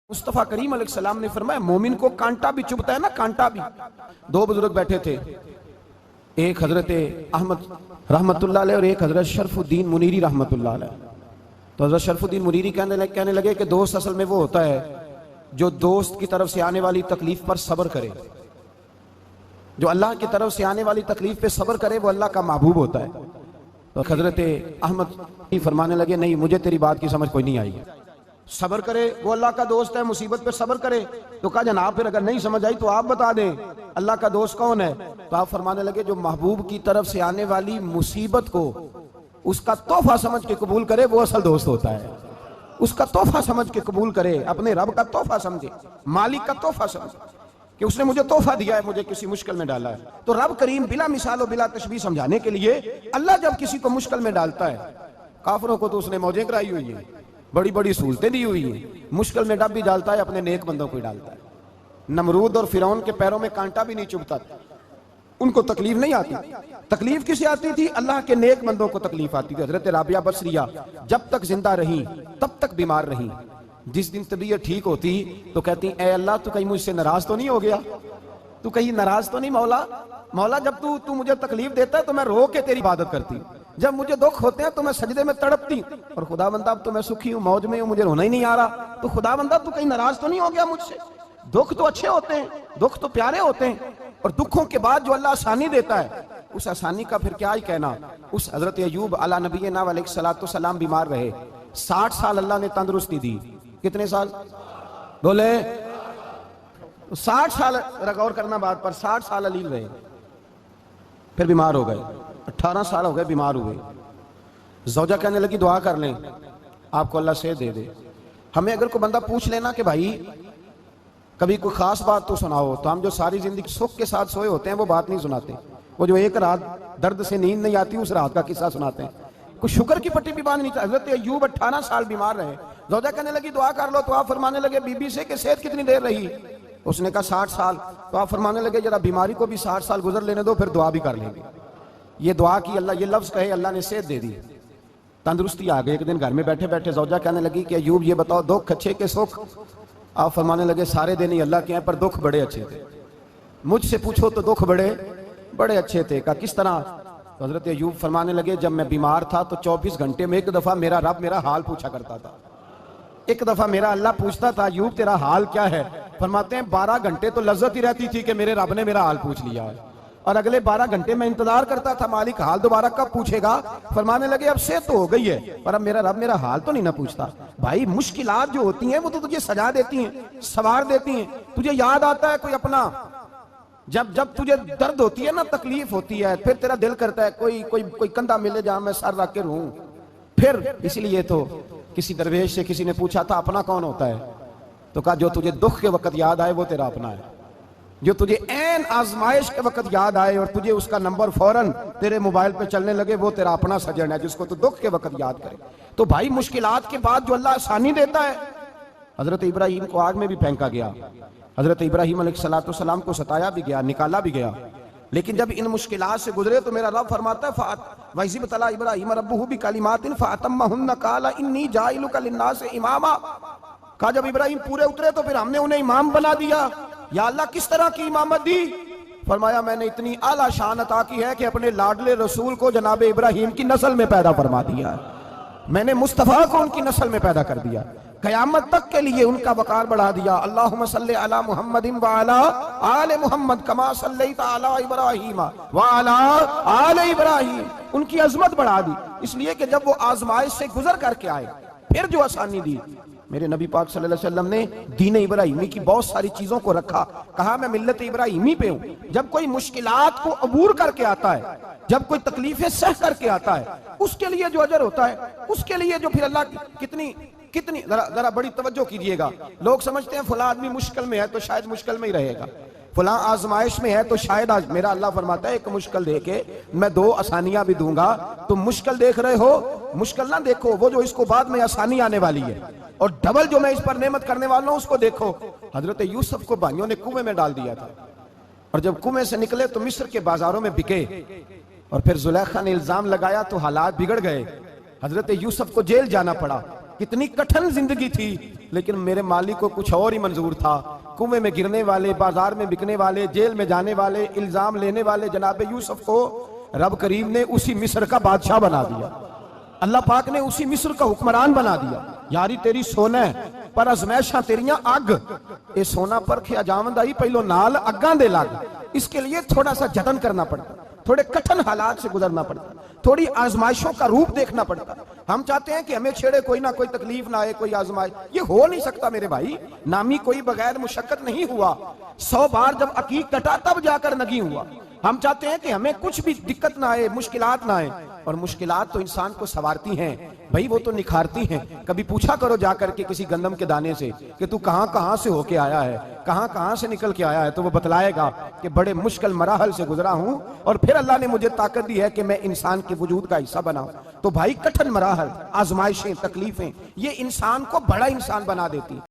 मुस्तफ़ा करीम अलैहिस्सलाम ने फरमाया मोमिन को कांटा भी चुभता है ना, कांटा भी। दो बुजुर्ग बैठे थे, एक हजरत अहमद रहमतुल्लाह अलैह और एक हजरत शरफुद्दीन मुनीरी रहमतुल्लाह अलैह। तो हजरत शरफुद्दीन मुनीरी कहने लगे कि दोस्त असल में वो होता है जो दोस्त की तरफ से आने वाली तकलीफ पर सब्र करे। जो अल्लाह की तरफ से आने वाली तकलीफ पे सब्र करे वो अल्लाह का महबूब होता है। तो हजरत अहमद फरमाने लगे नहीं, मुझे तेरी बात की समझ कोई नहीं आई। सब्र करे वो अल्लाह का दोस्त है, मुसीबत पे सब्र करे। तो कहा जनाब फिर अगर नहीं समझ आई तो आप बता दें अल्लाह का दोस्त कौन है। तो आप फरमाने लगे जो महबूब की तरफ से आने वाली मुसीबत को उसका तोहफा समझ के कबूल करे वो असल दोस्त होता है। उसका तोहफा समझ के कबूल करे, अपने रब का तोहफा समझे, मालिक का तोहफा समझे कि उसने मुझे तोहफा दिया है, मुझे किसी मुश्किल में डाला है। तो रब करीम बिला मिसाल और बिला तशबीह समझाने के लिए अल्लाह जब किसी को मुश्किल में डालता है, काफिरों को तो उसने मौजें कराई हुई है, बड़ी बड़ी सहूलतें दी हुई है, मुश्किल में डब भी डालता है, अपने नेक बंदों को डालता है। नमरूद और फिरौन के पैरों में कांटा भी नहीं चुभता, उनको तकलीफ नहीं आती। तकलीफ किसे आती थी? अल्लाह के नेक बंदों को तकलीफ आती थी। हजरत राबिया बसरिया जब तक जिंदा रही तब तक बीमार रही। जिस दिन तबीयत ठीक होती तो कहती ऐ अल्लाह तू कहीं मुझसे नाराज तो नहीं हो गया, तू कहीं नाराज तो नहीं मौला। मौला जब तू मुझे तकलीफ देता है तो मैं रो के तेरी इबादत करती, जब मुझे दुख होते हैं तो मैं सजदे में तड़पती। और खुदा बंदा अब तो मैं सुखी हूँ, मौज में हूँ, मुझे रोना ही नहीं आ रहा। तो खुदा बंदा तू कहीं नाराज तो नहीं हो गया मुझसे। दुख तो अच्छे होते हैं, दुख तो प्यारे होते हैं, और दुखों के बाद जो अल्लाह आसानी देता है उस आसानी का फिर क्या ही कहना। उस हजरत अय्यूब अला नबीना अलैहिस्सलातु सलाम बीमार रहे, 60 साल अल्लाह ने तंदुरुस्ती दी। कितने साल बोले? 60 साल। गौर करना बात पर, 60 साल अलील रहे, फिर बीमार हो गए। 18 साल हो गए बीमार हुए। ज़ौजा कहने लगी दुआ कर लें आपको अल्लाह सेहत दे दे। हमें अगर कोई बंदा पूछ लेना कि भाई कभी कोई खास बात तो सुनाओ, तो हम जो सारी जिंदगी सुख के साथ सोए होते हैं वो बात नहीं सुनाते। वो जो एक रात दर्द से नींद नहीं आती उस रात का किस्सा सुनाते हैं। कुछ शुगर की पट्टी भी बांध नहीं चाहते। हजरत अय्यूब 18 साल बीमार रहे। ज़ौजा कहने लगी दुआ कर लो। तो आप फरमाने लगे बीबी से कि सेहत कितनी देर रही? उसने कहा 60 साल। तो आप फरमाने लगे जरा बीमारी को भी 60 साल गुजर लेने दो, फिर दुआ भी कर लेंगे। ये दुआ की अल्लाह, ये लफ्ज कहे अल्लाह ने सेहत दे दी, तंदुरुस्ती आ गई। एक दिन घर में बैठे बैठे ज़ौजा कहने लगी कि अय्यूब ये बताओ दुख अच्छे के सुख? आप फरमाने लगे सारे दिन ही अल्लाह के हैं पर दुख बड़े अच्छे थे। मुझसे पूछो तो दुख बड़े बड़े अच्छे थे। कहा किस तरह? तो हजरत अय्यूब फरमाने लगे जब मैं बीमार था तो 24 घंटे में एक दफा मेरा रब मेरा हाल पूछा करता था। एक दफा मेरा अल्लाह पूछता था अय्यूब तेरा हाल क्या है? फरमाते हैं 12 घंटे तो लज्जत ही रहती थी कि मेरे रब ने मेरा हाल पूछ लिया है, और अगले 12 घंटे में इंतजार करता था मालिक हाल दोबारा कब पूछेगा। फरमाने लगे अब से तो हो गई है पर अब मेरा रब मेरा हाल तो नहीं ना पूछता। भाई मुश्किलात जो होती हैं वो तो तुझे सजा देती हैं, सवार देती हैं। तुझे याद आता है कोई अपना, जब तुझे दर्द होती है ना, तकलीफ होती है, फिर तेरा दिल करता है कोई कोई कोई कंधा मिले जहां मैं सर रख के रहूं। फिर इसलिए तो किसी दरवेश से किसी ने पूछा था अपना कौन होता है? तो कहा जो तुझे दुख के वक्त याद आए वो तेरा अपना है। जो तुझे ऐन आजमाइश के वक्त याद आए और तुझे उसका नंबर फौरन तेरे मोबाइल पे चलने लगे वो तेरा अपना सजन है, जिसको तू दुख के वक्त याद करे। तो भाई मुश्किलात के बाद जो अल्लाह आसानी देता है। हजरत इब्राहिम को आग में भी फेंका गया, हजरत इब्राहिम अलैहिस्सलाम को सताया भी गया, निकाला भी गया, लेकिन जब इन मुश्किलात से गुजरे तो मेरा रब फरमाता है वइज़ इब्तला इब्राहिम रब्बुहु बिकलिमातिन फअतम्महुन्ना क़ाला इन्नी जाइलुका लिन्नासि इमामा। कहा जब इब्राहिम पूरे उतरे तो फिर हमने उन्हें इमाम बना दिया। या अल्लाह किस तरह की इमामत दी? फरमाया मैंने इतनी आला शान अता की है कि अपने लाडले रसूल को जनाब इब्राहिम की नस्ल में पैदा फरमा दिया। मैंने मुस्तफ़ा को उनकी नस्ल में पैदा कर दिया, क़यामत तक के लिए उनका वक़ार बढ़ा दिया। अल्लाहुम्मा सल्लि अला मुहम्मदिन व अला आले मुहम्मद कमा सल्लैता अला इब्राहीम व अला आले इब्राहीम। उनकी अजमत बढ़ा दी, इसलिए कि जब वो आजमाइश से गुजर करके आए फिर जो आसानी दी। मेरे नबी पाक सल्लल्लाहु अलैहि वसल्लम ने दीन इब्राहिमी की बहुत सारी चीजों को रखा, कहा मैं मिल्लत इब्राहिमी पे हूं। जब कोई मुश्किलात को अबूर करके आता है, जब कोई तकलीफें सह करके आता है, उसके लिए जो अजर होता है, उसके लिए जो फिर अल्लाह कितनी कितनी जरा बड़ी तवज्जो कीजिएगा। लोग समझते हैं फला आदमी मुश्किल में है तो शायद मुश्किल में ही रहेगा, फला आजमाइश में है तो शायद आज। मेरा अल्लाह फरमाता है एक मुश्किल देके मैं 2 आसानियां भी दूंगा। तुम मुश्किल देख रहे हो, मुश्किल ना देखो, वो जो इसको बाद में आसानी आने वाली है, और डबल जो मैं इस पर नेमत करने वाला हूं उसको देखो। हजरत यूसुफ को भाइयों ने कुएं में डाल दिया था, और जब कुएं से निकले तो मिस्र के बाजारों में बिके, और फिर जुलेखा ने इल्जाम लगाया तो हालात बिगड़ गए। हजरत यूसुफ को जेल जाना पड़ा। कितनी कठिन जिंदगी थी, लेकिन मेरे मालिक को कुछ और ही मंजूर था। कुएं में गिरने वाले, बाजार में बिकने वाले, जेल में जाने वाले, इल्जाम लेने वाले जनाब यूसुफ को रब करीम ने उसी मिस्र का बादशाह बना दिया। अल्लाह पाक ने उसी मिस्र का हुक्मरान बना दिया। यारी तेरी सोना है पर अजमैशा तेरियां अग, ये सोना परखिया जावंदा ही पहलो नाल अग्गां दे लग। इसके लिए थोड़ा सा जतन करना पड़ता, थोड़े कठिन हालात से गुजरना पड़ता, थोड़ी आजमाइशों का रूप देखना पड़ता। हम चाहते हैं कि हमें छेड़े कोई ना कोई तकलीफ ना आए, कोई आजमाइश, ये हो नहीं सकता मेरे भाई। नामी कोई बगैर मुशक्कत नहीं हुआ। 100 बार जब अकीक कटा तब जाकर नगी हुआ। हम चाहते हैं कि हमें कुछ भी दिक्कत ना आए, मुश्किलात ना आए, और मुश्किलात तो इंसान को संवारती हैं भाई, वो तो निखारती हैं। कभी पूछा करो जाकर के किसी गंदम के दाने से कि तू कहां कहां से होके आया है, कहां कहां से निकल के आया है, तो वो बतलाएगा कि बड़े मुश्किल मराहल से गुजरा हूं और फिर अल्लाह ने मुझे ताकत दी है कि मैं इंसान के वजूद का हिस्सा बनाऊं। तो भाई कठिन मराहल, आजमाइशें, तकलीफें, ये इंसान को बड़ा इंसान बना देती।